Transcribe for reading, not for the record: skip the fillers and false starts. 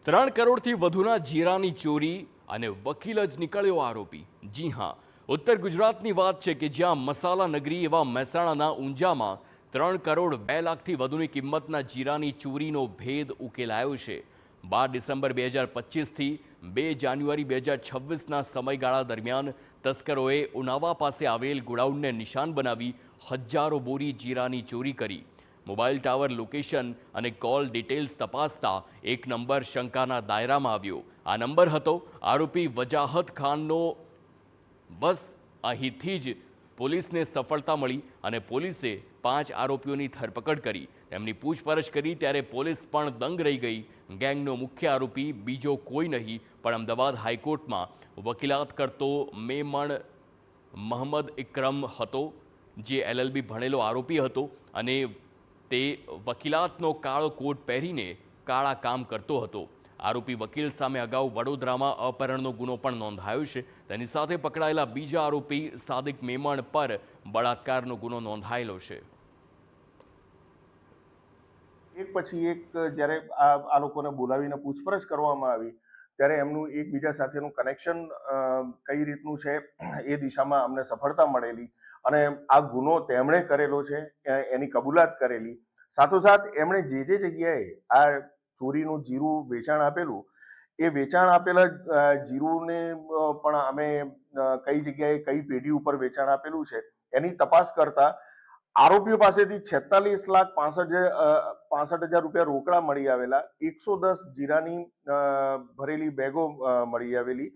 3 કરોડથી વધુના જીરાની ચોરી અને વકીલ જ નીકળ્યો આરોપી। જી હા, ઉત્તર ગુજરાતની વાત છે કે જ્યાં મસાલા નગરી એવા મહેસાણાના ઊંઝામાં 3 કરોડ 2 લાખથી વધુની કિંમતના જીરાની ચોરીનો ભેદ ઉકેલાયો છે। 12 ડિસેમ્બર 2025થી 2 જાન્યુઆરી 2026ના સમયગાળા દરમિયાન તસ્કરોએ ઉનાવા પાસે આવેલ ગોડાઉનને નિશાન બનાવી હજારો બોરી જીરાની ચોરી કરી। મોબાઈલ ટાવર લોકેશન અને કોલ ડિટેલ્સ તપાસતા એક નંબર શંકાના દાયરામાં આવ્યો। આ નંબર હતો આરોપી વજાહત ખાનનો। બસ અહીંથી જ પોલીસને સફળતા મળી અને પોલીસે 5 આરોપીઓની ધરપકડ કરી। તેમની પૂછપરછ કરી ત્યારે પોલીસ પણ દંગ રહી ગઈ। ગેંગનો મુખ્ય આરોપી બીજો કોઈ નહીં પણ અમદાવાદ હાઈકોર્ટમાં વકીલાત કરતો મેમણ મહંમદ ઇકરમ હતો, જે LLB ભણેલો આરોપી હતો અને તે વકીલાતનો કાળો કોટ પહેરીને કાળા કામ કરતો હતો। આરોપી વકીલ સામે અગાઉ વડોદરામાં અપહરણનો ગુનો પણ નોંધાયો છે। તેની સાથે પકડાયેલા બીજા આરોપી સાદિક મેમણ પર બળાત્કારનો ગુનો નોંધાયેલો છે। એક પછી એક જ્યારે આ લોકોને બોલાવીને પૂછપરછ કરવામાં આવી ત્યારે એમનું એકબીજા સાથેનું કનેક્શન કઈ રીતનું છે એ દિશામાં અમને સફળતા મળેલી અને આ ગુનો તેમણે કરેલો છે એની કબૂલાત કરેલી। સાથોસાથ એમણે જે જગ્યાએ આ ચોરીનું જીરું વેચાણ આપેલું એ વેચાણ આપેલા જીરુને પણ અમે કઈ જગ્યાએ કઈ પેઢી ઉપર વેચાણ આપેલું છે એની તપાસ કરતા આરોપીઓ પાસેથી 46,65,000 રૂપિયા રોકડા મળી આવેલા, 110 જીરાની ભરેલી બેગો મળી આવેલી